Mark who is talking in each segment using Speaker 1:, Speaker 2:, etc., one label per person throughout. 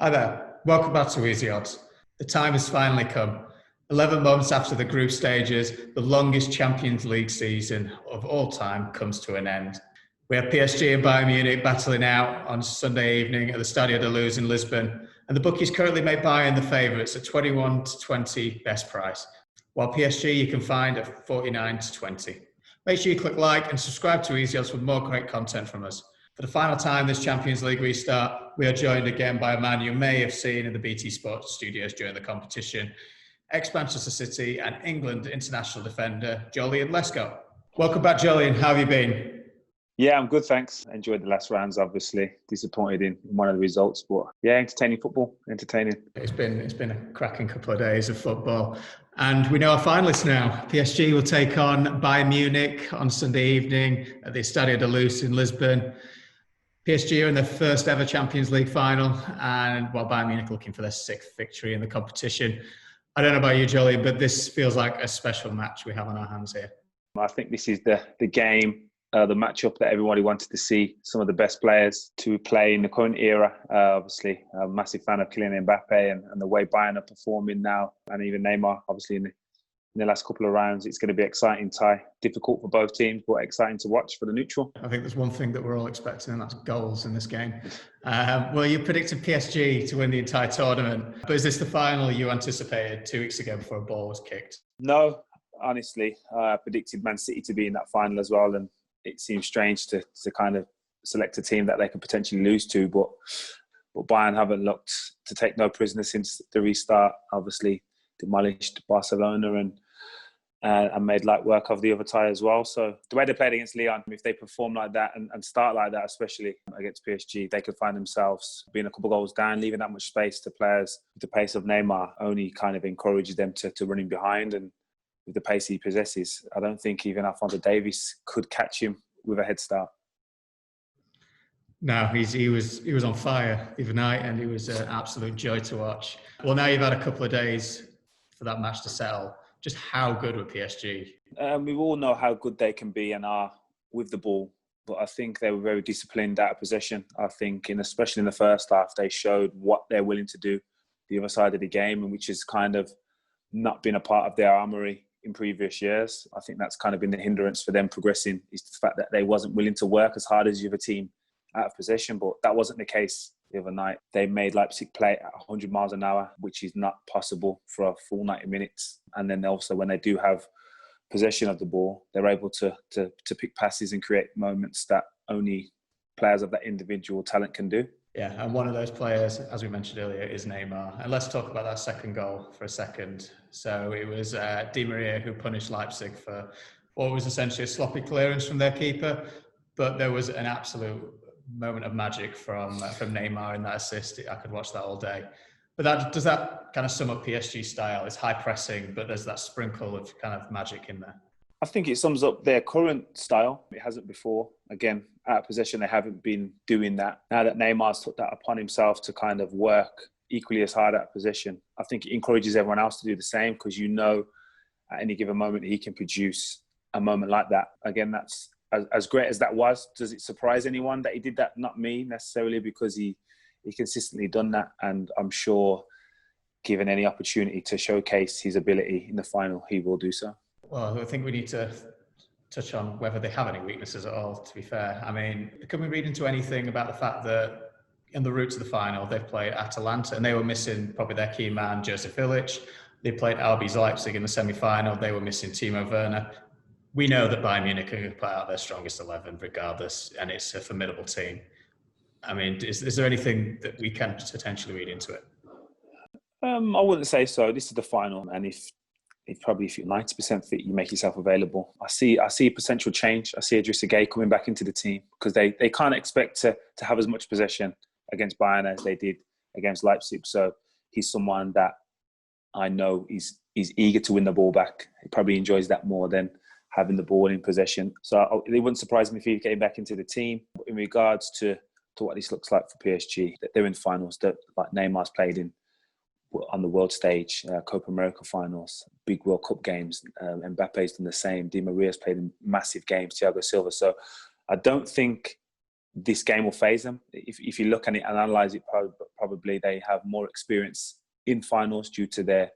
Speaker 1: Hi there. Welcome back to Easy Odds. The time has finally come. 11 months after the group stages, the longest Champions League season of all time comes to an end. We have PSG and Bayern Munich battling out on Sunday evening at the Stadio de Luz in Lisbon, and the bookies currently make Bayern the favourites at 21 to 20 best price, while PSG you can find at 49 to 20. Make sure you click like and subscribe to Easy Odds for more great content from us. For the final time this Champions League restart, we are joined again by a man you may have seen in the BT Sport studios during the competition, ex-Manchester City and England international defender, Joleon Lescott. Welcome back, Joleon. How have you been?
Speaker 2: Yeah, I'm good, thanks. Enjoyed the last rounds, obviously. Disappointed in one of the results, but yeah, entertaining football, entertaining.
Speaker 1: It's been a cracking couple of days of football. And we know our finalists now. PSG will take on Bayern Munich on Sunday evening at the Stadio de Luz in Lisbon. PSG are in their first ever Champions League final, and while Bayern Munich looking for their sixth victory in the competition. I don't know about you, Joleon, but this feels like a special match we have on our hands here.
Speaker 2: I think this is the game, the matchup that everybody wanted to see. Some of the best players to play in the current era. Obviously, I'm a massive fan of Kylian Mbappe and the way Bayern are performing now, and even Neymar, obviously, in the last couple of rounds. It's going to be exciting tie. Difficult for both teams, but exciting to watch for the neutral.
Speaker 1: I think there's one thing that we're all expecting, and that's goals in this game. Well, you predicted PSG to win the entire tournament, but is this the final you anticipated 2 weeks ago before a ball was kicked?
Speaker 2: No, honestly. I predicted Man City to be in that final as well, and it seems strange to kind of select a team that they could potentially lose to, but Bayern haven't looked to take no prisoners since the restart. Obviously, demolished Barcelona and made light work of the other tie as well. So the way they played against Lyon, if they perform like that and start like that, especially against PSG, they could find themselves being a couple of goals down, leaving that much space to players. The pace of Neymar only kind of encourages them to run in behind, and with the pace he possesses, I don't think even Alphonso Davies could catch him with a head start.
Speaker 1: No, he was on fire overnight, and it was an absolute joy to watch. Well, now you've had a couple of days for that match to settle. Just how good were PSG?
Speaker 2: We all know how good they can be and are with the ball, but I think they were very disciplined out of possession. I think, especially in the first half, they showed what they're willing to do the other side of the game, and which has kind of not been a part of their armoury in previous years. I think that's kind of been the hindrance for them progressing, is the fact that they wasn't willing to work as hard as the other team out of possession, but that wasn't the case the other night. They made Leipzig play at 100 miles an hour, which is not possible for a full 90 minutes. And then also when they do have possession of the ball, they're able to pick passes and create moments that only players of that individual talent can do.
Speaker 1: Yeah, and one of those players, as we mentioned earlier, is Neymar. And let's talk about that second goal for a second. So it was Di Maria who punished Leipzig for what was essentially a sloppy clearance from their keeper, but there was an absolute moment of magic from Neymar in that assist. I could watch that all day. But does that kind of sum up PSG style? It's high pressing, but there's that sprinkle of kind of magic in there.
Speaker 2: I think it sums up their current style. It hasn't before. Again, out of possession, they haven't been doing that. Now that Neymar's took that upon himself to kind of work equally as hard out of possession, I think it encourages everyone else to do the same, because you know at any given moment he can produce a moment like that. Again, that's as great as that was. Does it surprise anyone that he did that? Not me necessarily, because he consistently done that, and I'm sure given any opportunity to showcase his ability in the final, he will do so.
Speaker 1: Well, I think we need to touch on whether they have any weaknesses at all, to be fair. I mean, can we read into anything about the fact that in the route to the final, they've played Atalanta and they were missing probably their key man, Joseph Illich. They played RB Leipzig in the semi-final. They were missing Timo Werner. We know that Bayern Munich are going to play out their strongest 11 regardless, and it's a formidable team. I mean, is there anything that we can potentially read into it?
Speaker 2: I wouldn't say so. This is the final, and if you're 90% fit, you make yourself available. I see potential change. I see Idrissa Gueye coming back into the team, because they can't expect to have as much possession against Bayern as they did against Leipzig. So he's someone that I know is eager to win the ball back. He probably enjoys that more than having the ball in possession. So it wouldn't surprise me if he came back into the team. But in regards to what this looks like for PSG, they're in finals that like Neymar's played in on the world stage, Copa America finals, big World Cup games. Mbappe's done the same. Di Maria's played in massive games, Thiago Silva. So I don't think this game will phase them. If you look at it and analyse it, probably they have more experience in finals due to their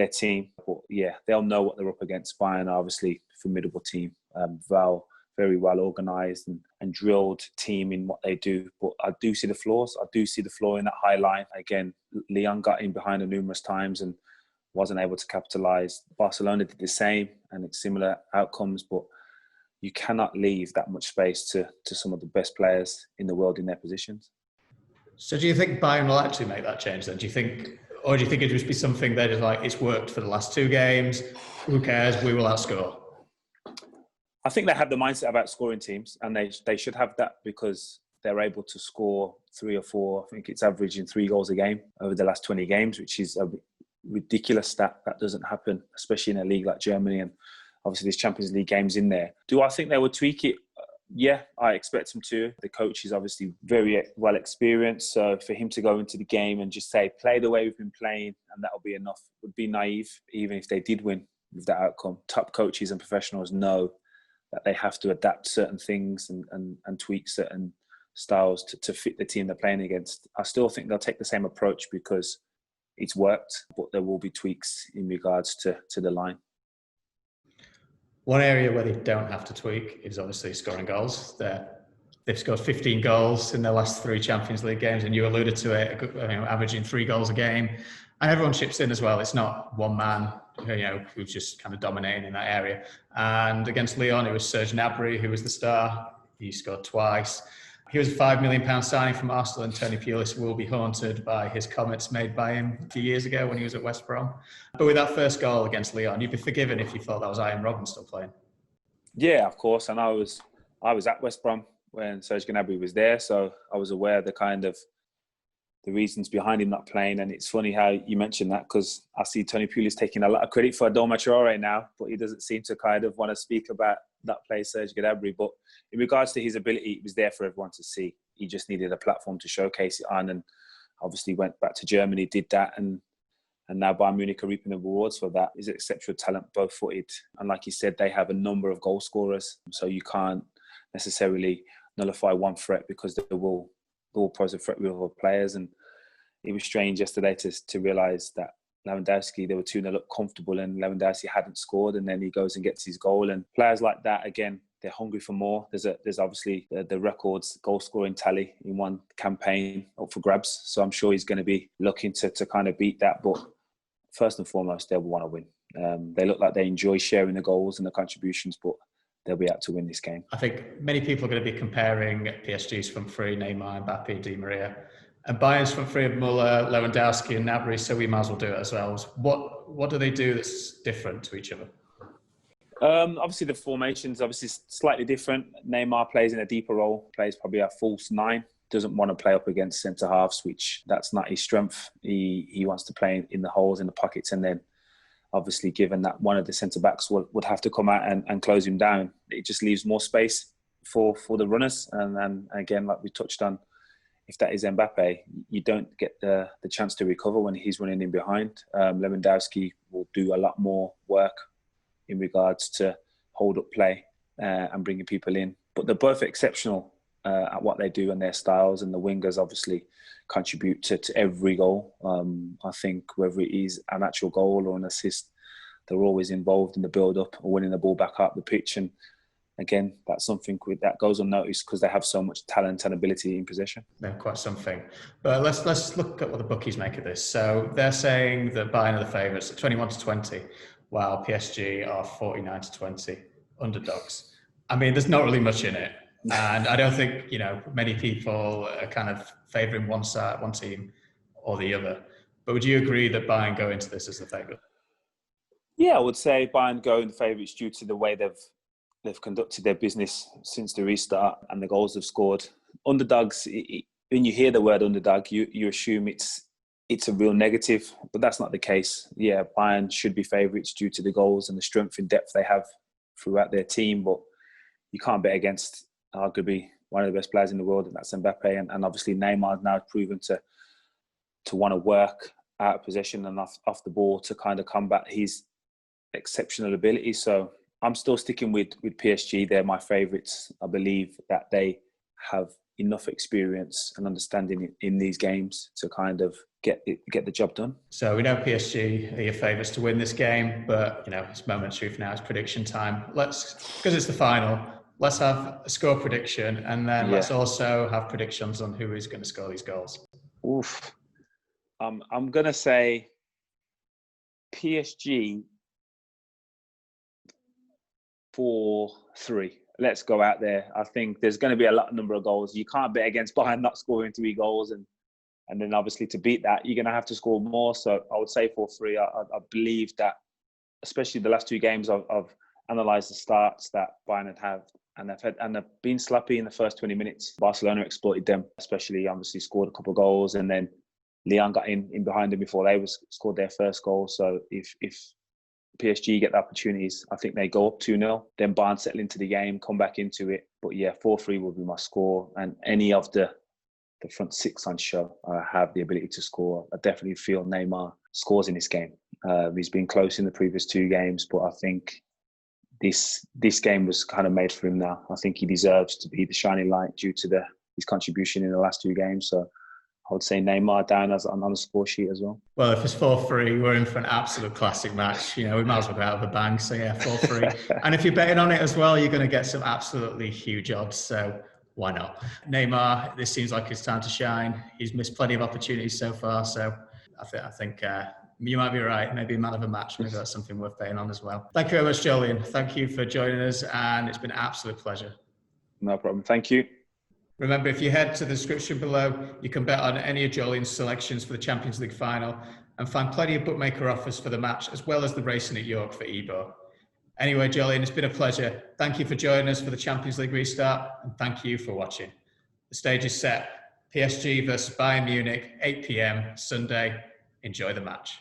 Speaker 2: team. But yeah, they'll know what they're up against. Bayern are obviously a formidable team. Very well organised and drilled team in what they do. But I do see the flaws. I do see the flaw in that high line. Again, Leon got in behind them numerous times and wasn't able to capitalise. Barcelona did the same and it's similar outcomes, but you cannot leave that much space to some of the best players in the world in their positions.
Speaker 1: So do you think Bayern will actually make that change then? Do you think it'll just be something that is like, it's worked for the last 2 games, who cares, we will outscore?
Speaker 2: I think they have the mindset about scoring teams, and they should have that because they're able to score 3 or 4. I think it's averaging 3 goals a game over the last 20 games, which is a ridiculous stat. That doesn't happen, especially in a league like Germany. And obviously there's Champions League games in there. Do I think they would tweak it? Yeah, I expect him to. The coach is obviously very well experienced. So for him to go into the game and just say, play the way we've been playing and that'll be enough, would be naive, even if they did win with that outcome. Top coaches and professionals know that they have to adapt certain things and tweak certain styles to fit the team they're playing against. I still think they'll take the same approach because it's worked, but there will be tweaks in regards to the line.
Speaker 1: One area where they don't have to tweak is obviously scoring goals. They've scored 15 goals in their last 3 Champions League games, and you alluded to it, averaging 3 goals a game. And everyone chips in as well. It's not one man, who's just kind of dominating in that area. And against Lyon, it was Serge Gnabry who was the star. He scored twice. He was a £5 million signing from Arsenal, and Tony Pulis will be haunted by his comments made by him a few years ago when he was at West Brom. But with that first goal against Lyon, you'd be forgiven if you thought that was Ian Robben still playing. Yeah,
Speaker 2: of course. And I was at West Brom when Serge Gnabry was there, so I was aware of the reasons behind him not playing. And it's funny how you mentioned that, because I see Tony Pulis taking a lot of credit for Adama Traore now, but he doesn't seem to kind of want to speak about that player, Serge Gnabry. But in regards to his ability, it was there for everyone to see. He just needed a platform to showcase it on, and obviously went back to Germany, did that, and now Bayern Munich are reaping the rewards for that. He's exceptional talent, both-footed. And like you said, they have a number of goal scorers, so you can't necessarily nullify one threat because they will pose a threat with other players. And it was strange yesterday to realise that Lewandowski, they were 2-0 up comfortable and Lewandowski hadn't scored, and then he goes and gets his goal. And players like that, again, they're hungry for more. There's obviously the records, goal scoring tally in one campaign up for grabs. So I'm sure he's going to be looking to kind of beat that. But first and foremost, they'll want to win. They look like they enjoy sharing the goals and the contributions, but they'll be out to win this game.
Speaker 1: I think many people are going to be comparing PSG's front three, Neymar, Mbappe, Di Maria, and Bayern's front three of Muller, Lewandowski and Gnabry, so we might as well do it ourselves. What do they do that's different to each other?
Speaker 2: Obviously, the formation's obviously slightly different. Neymar plays in a deeper role, plays probably a false 9. Doesn't want to play up against centre-halves, which that's not his strength. He wants to play in the holes, in the pockets, and then obviously, given that one of the centre-backs would have to come out and close him down, it just leaves more space for the runners. And again, like we touched on, if that is Mbappe, you don't get the chance to recover when he's running in behind. Lewandowski will do a lot more work in regards to hold-up play and bringing people in. But they're both exceptional at what they do and their styles, and the wingers obviously contribute to every goal. I think whether it is an actual goal or an assist, they're always involved in the build-up or winning the ball back up the pitch. And again, that's something that goes unnoticed because they have so much talent and ability in possession.
Speaker 1: They're quite something. But let's look at what the bookies make of this. So they're saying that Bayern are the favourites at 21-20, while PSG are 49-20 underdogs. I mean, there's not really much in it. And I don't think, many people are kind of favouring one team or the other. But would you agree that Bayern go into this as the favourite?
Speaker 2: Yeah, I would say Bayern go in the favourites due to the way they've conducted their business since the restart and the goals they've scored. Underdogs, when you hear the word underdog, you assume it's a real negative, but that's not the case. Yeah, Bayern should be favourites due to the goals and the strength and depth they have throughout their team, but you can't bet against arguably one of the best players in the world, and that's Mbappe. And obviously Neymar has now proven to want to work out of possession and off the ball to kind of combat his exceptional ability. So I'm still sticking with PSG. They're my favourites. I believe that they have enough experience and understanding in these games to kind of get the job done.
Speaker 1: So we know PSG are your favourites to win this game, but it's moment of truth now. It's prediction time. Because it's the final, let's have a score prediction, and then let's also have predictions on who is going to score these goals.
Speaker 2: Oof. I'm going to say PSG 4-3. Let's go out there. I think there's going to be a number of goals. You can't bet against Bayern not scoring 3 goals, and then obviously to beat that, you're going to have to score more. So I would say 4-3. I believe that, especially the last 2 games, I've analysed the starts that Bayern had, and they've been sloppy in the first 20 minutes. Barcelona exploited them, especially obviously scored a couple of goals, and then Lyon got in behind them before they scored their first goal. So if PSG get the opportunities, I think they go up 2-0, then Bayern settle into the game, come back into it. But yeah, 4-3 will be my score, and any of the front 6 on show have the ability to score. I definitely feel Neymar scores in this game. He's been close in the previous 2 games, but I think this game was kind of made for him now. I think he deserves to be the shining light due to his contribution in the last 2 games. So I would say Neymar down on the score sheet as well.
Speaker 1: Well, if it's 4-3, we're in for an absolute classic match. We might as well go out with a bang. So yeah, 4-3. And if you're betting on it as well, you're going to get some absolutely huge odds. So why not? Neymar, this seems like his time to shine. He's missed plenty of opportunities so far. So I think you might be right. Maybe a man of a match. Maybe that's something worth betting on as well. Thank you very much, Joleon. Thank you for joining us, and it's been an absolute pleasure.
Speaker 2: No problem. Thank you.
Speaker 1: Remember, if you head to the description below, you can bet on any of Joleon's selections for the Champions League final and find plenty of bookmaker offers for the match, as well as the racing at York for EBO. Anyway, Joleon, it's been a pleasure. Thank you for joining us for the Champions League restart, and thank you for watching. The stage is set. PSG versus Bayern Munich, 8 p.m. Sunday. Enjoy the match.